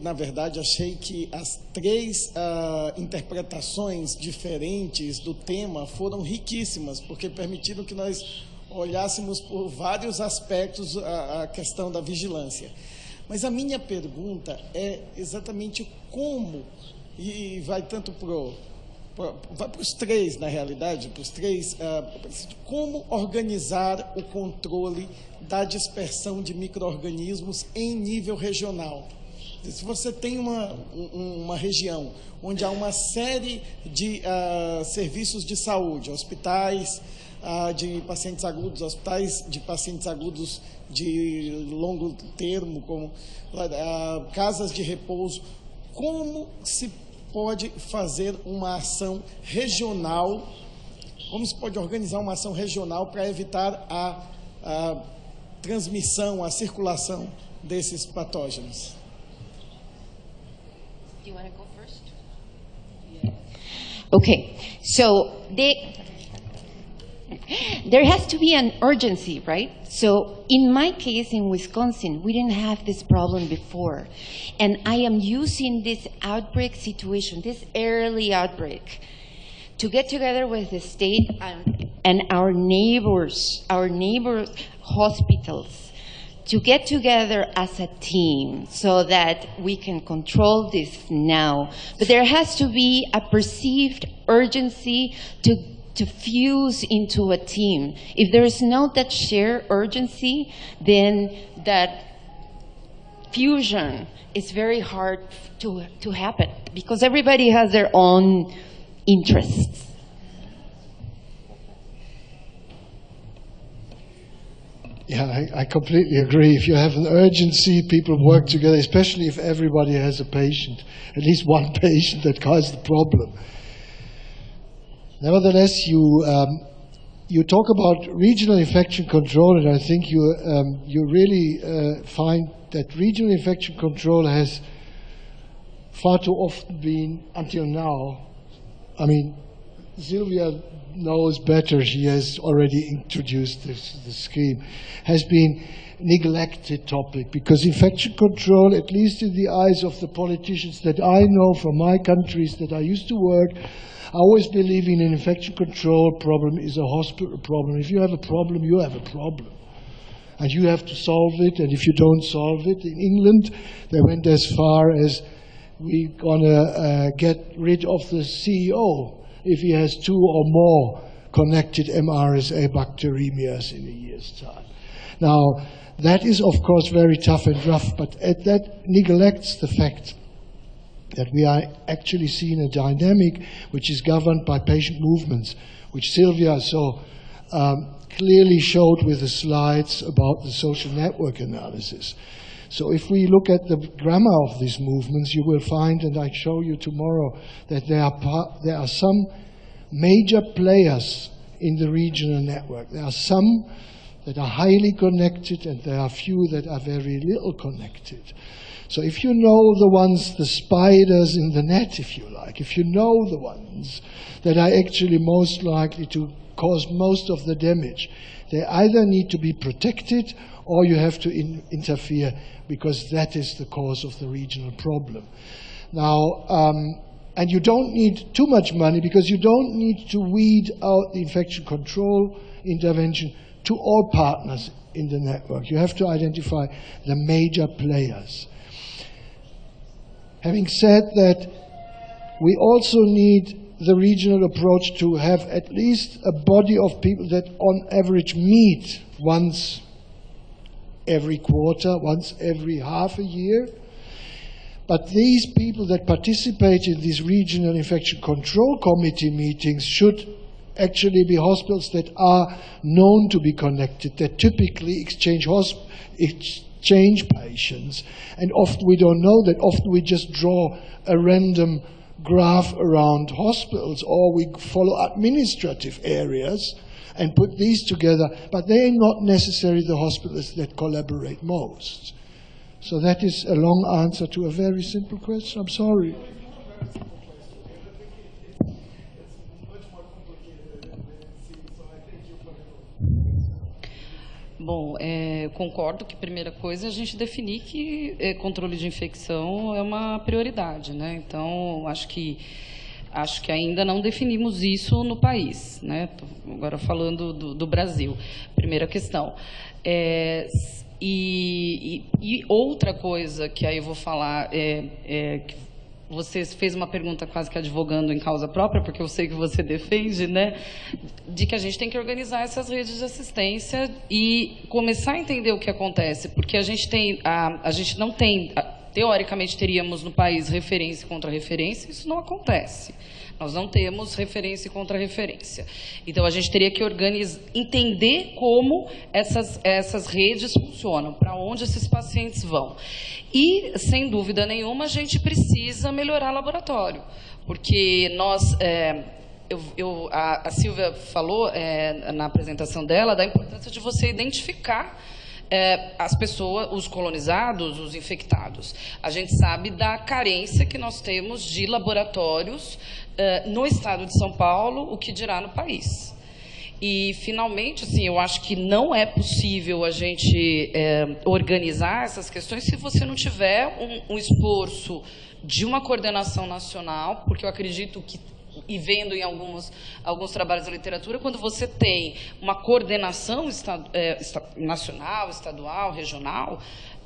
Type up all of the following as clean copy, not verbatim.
na verdade, achei que as três interpretações diferentes do tema foram riquíssimas, porque permitiram que nós olhássemos por vários aspectos a questão da vigilância. Mas a minha pergunta é exatamente como, e vai tanto vai para os três, na realidade, para os três, como organizar o controle da dispersão de micro-organismos em nível regional. Se você tem uma região onde há uma série de serviços de saúde, hospitais de pacientes agudos, hospitais de pacientes agudos de longo termo, como casas de repouso, como se pode fazer uma ação regional, como se pode organizar uma ação regional para evitar a transmissão, a circulação desses patógenos? Do you want to go first? Yeah. Okay, so there has to be an urgency, right? So in my case in Wisconsin, we didn't have this problem before. And I am using this outbreak situation, this early outbreak, to get together with the state and our neighbors hospitals, to get together as a team so that we can control this now. But there has to be a perceived urgency to fuse into a team. If there is no that shared urgency, then that fusion is very hard to happen because everybody has their own interests. Yeah, I completely agree. If you have an urgency, people work together, especially if everybody has a patient, at least one patient that caused the problem. Nevertheless, you talk about regional infection control, and I think you really find that regional infection control has far too often been, until now, I mean, Sylvia knows better, she has already introduced the scheme, has been neglected topic, because infection control, at least in the eyes of the politicians that I know from my countries that I used to work, I always believe in an infection control problem is a hospital problem. If you have a problem, you have a problem. And you have to solve it, and if you don't solve it, in England, they went as far as we're going to get rid of the CEO if he has 2 or more connected MRSA bacteremias in a year's time. Now, that is, of course, very tough and rough, but that neglects the fact that we are actually seeing a dynamic which is governed by patient movements, which Sylvia so clearly showed with the slides about the social network analysis. So if we look at the grammar of these movements, you will find, and I show you tomorrow, that there are some major players in the regional network. There are some that are highly connected, and there are few that are very little connected. So if you know the ones, the spiders in the net, if you like, if you know the ones that are actually most likely to cause most of the damage, they either need to be protected or you have to interfere, because that is the cause of the regional problem. Now, and you don't need too much money, because you don't need to weed out the infection control intervention to all partners in the network. You have to identify the major players. Having said that, we also need the regional approach to have at least a body of people that on average meet once every quarter, once every half a year. But these people that participate in these regional infection control committee meetings should actually be hospitals that are known to be connected, that typically exchange patients, and often we don't know that. Often we just draw a random graph around hospitals, or we follow administrative areas and put these together, but they are not necessarily the hospitals that collaborate most. So that is a long answer to a very simple question. I'm sorry. Bom, concordo que, primeira coisa, a gente definir que controle de infecção é uma prioridade, né? Então, acho que ainda não definimos isso no país, né? Agora falando do Brasil, primeira questão. E outra coisa que aí eu vou falar que você fez uma pergunta quase que advogando em causa própria, porque eu sei que você defende, né, de que a gente tem que organizar essas redes de assistência e começar a entender o que acontece, porque a gente não tem, teoricamente teríamos no país referência contra referência, isso não acontece. Nós não temos referência contra referência. Então, a gente teria que entender como essas redes funcionam, para onde esses pacientes vão. E, sem dúvida nenhuma, a gente precisa melhorar o laboratório, porque a Silvia falou na apresentação dela da importância de você identificar as pessoas, os colonizados, os infectados. A gente sabe da carência que nós temos de laboratórios no estado de São Paulo, o que dirá no país. E, finalmente, assim, eu acho que não é possível a gente organizar essas questões se você não tiver um esforço de uma coordenação nacional, porque eu acredito que, e vendo em alguns trabalhos da literatura, quando você tem uma coordenação nacional, estadual, regional,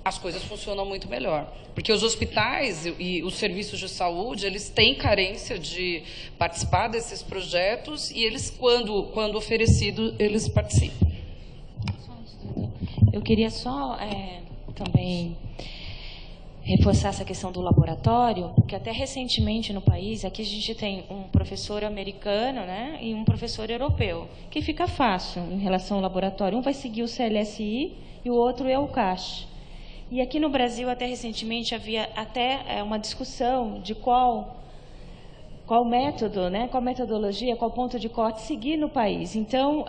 as coisas funcionam muito melhor. Porque os hospitais e os serviços de saúde, eles têm carência de participar desses projetos e eles, quando oferecido, eles participam. Eu queria só também reforçar essa questão do laboratório, porque até recentemente no país, aqui a gente tem um professor americano, né, e um professor europeu, que fica fácil em relação ao laboratório. Um vai seguir o CLSI e o outro é o CACH. E aqui no Brasil, até recentemente, havia até uma discussão de qual método, né, qual metodologia, qual ponto de corte seguir no país. Então,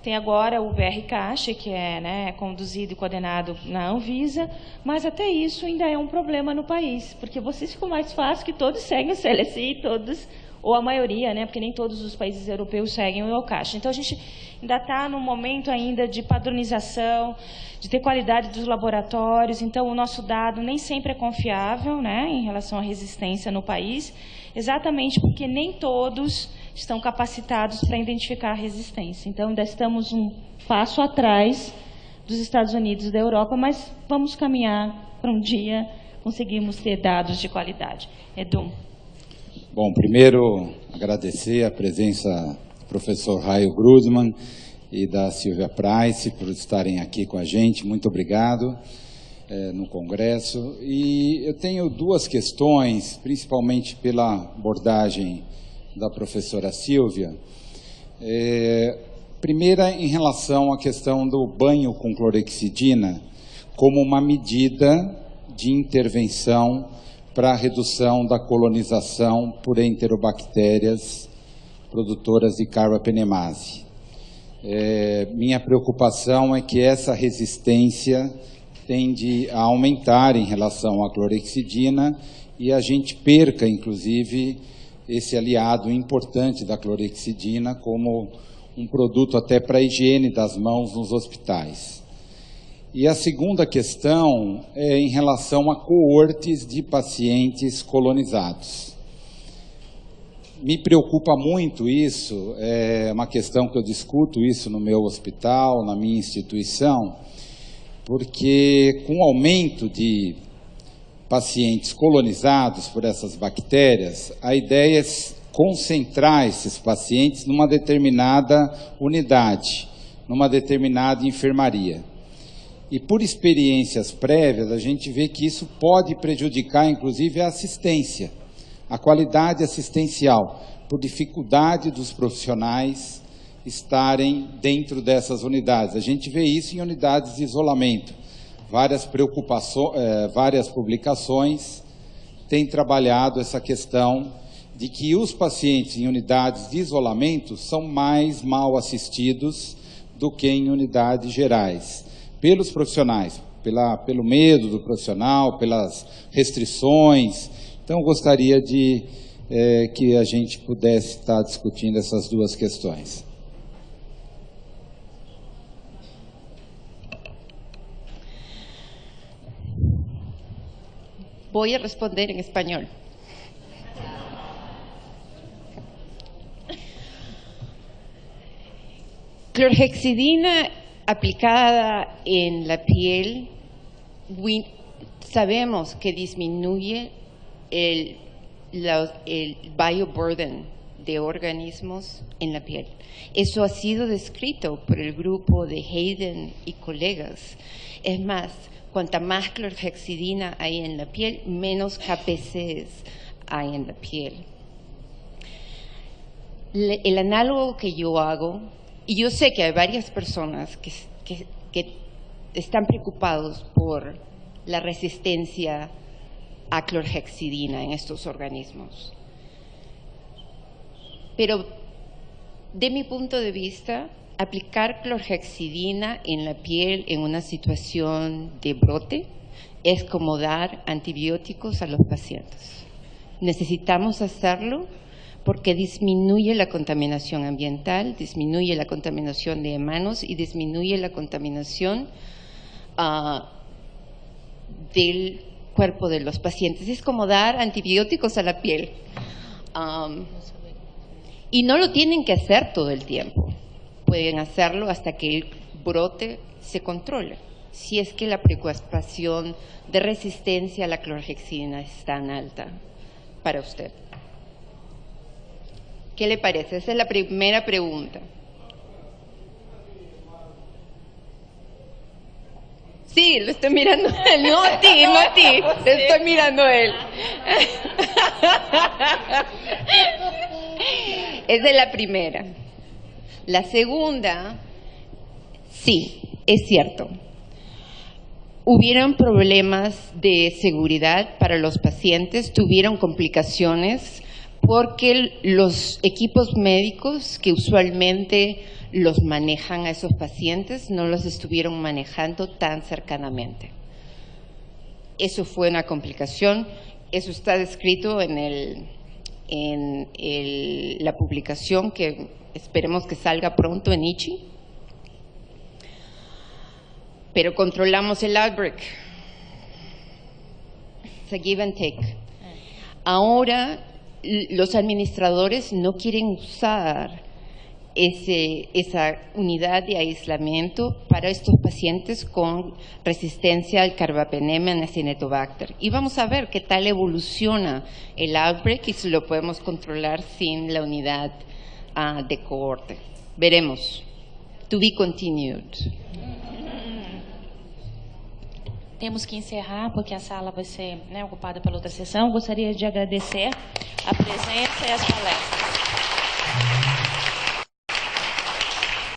tem agora o BR-CACH, que é, né, conduzido e coordenado na Anvisa, mas até isso ainda é um problema no país, porque vocês ficam mais fácil que todos seguem o CLSI, todos, ou a maioria, né, porque nem todos os países europeus seguem o EUCACH. Então, a gente ainda está num momento ainda de padronização, de ter qualidade dos laboratórios. Então, o nosso dado nem sempre é confiável, né, em relação à resistência no país, exatamente porque nem todos estão capacitados para identificar a resistência. Então, ainda estamos um passo atrás dos Estados Unidos e da Europa, mas vamos caminhar para um dia conseguirmos ter dados de qualidade. Edu. Bom, primeiro, agradecer a presença do professor Raio Grudman e da Silvia Price por estarem aqui com a gente. Muito obrigado no Congresso. E eu tenho duas questões, principalmente pela abordagem da professora Silvia. Primeira, em relação à questão do banho com clorexidina como uma medida de intervenção para a redução da colonização por enterobactérias produtoras de carbapenemase. Minha preocupação é que essa resistência tende a aumentar em relação à clorexidina e a gente perca, inclusive, esse aliado importante da clorexidina como um produto até para a higiene das mãos nos hospitais. E a segunda questão é em relação a coortes de pacientes colonizados. Me preocupa muito isso, é uma questão que eu discuto isso no meu hospital, na minha instituição, porque com o aumento de pacientes colonizados por essas bactérias, a ideia é concentrar esses pacientes numa determinada unidade, numa determinada enfermaria. E por experiências prévias, a gente vê que isso pode prejudicar, inclusive, a assistência, a qualidade assistencial, por dificuldade dos profissionais estarem dentro dessas unidades. A gente vê isso em unidades de isolamento. Várias publicações têm trabalhado essa questão de que os pacientes em unidades de isolamento são mais mal assistidos do que em unidades gerais, pelos profissionais, pelo medo do profissional, pelas restrições. Então, eu gostaria de que a gente pudesse estar discutindo essas duas questões. Voy a responder en español. Clorhexidina aplicada en la piel, sabemos que disminuye el bioburden de organismos en la piel. Eso ha sido descrito por el grupo de Hayden y colegas. Es más, cuanta más clorhexidina hay en la piel, menos KPCs hay en la piel. El análogo que yo hago, y yo sé que hay varias personas que están preocupados por la resistencia a clorhexidina en estos organismos. Pero de mi punto de vista, aplicar clorhexidina en la piel en una situación de brote es como dar antibióticos a los pacientes. Necesitamos hacerlo porque disminuye la contaminación ambiental, disminuye la contaminación de manos y disminuye la contaminación del cuerpo de los pacientes. Es como dar antibióticos a la piel. Y no lo tienen que hacer todo el tiempo. Pueden hacerlo hasta que el brote se controle. Si es que la preocupación de resistencia a la clorhexidina es tan alta para usted. ¿Qué le parece? Esa es la primera pregunta. Sí, lo estoy mirando a él. No a ti, no a ti. Te estoy mirando a él. Esa es la primera. La segunda, sí, es cierto. Hubieron problemas de seguridad para los pacientes, tuvieron complicaciones porque los equipos médicos que usualmente los manejan a esos pacientes no los estuvieron manejando tan cercanamente. Eso fue una complicación, eso está descrito en la publicación que esperemos que salga pronto en ICHI. Pero controlamos el outbreak. It's a give and take. Ahora los administradores no quieren usar esa unidad de aislamiento para estos pacientes con resistencia al carbapenem y Acinetobacter. Y vamos a ver qué tal evoluciona el outbreak y si lo podemos controlar sin la unidad de cohorte. Veremos. To be continued. Temos que encerrar, porque a sala vai ser ocupada pela outra sessão. Gostaria de agradecer a presença e as palestras.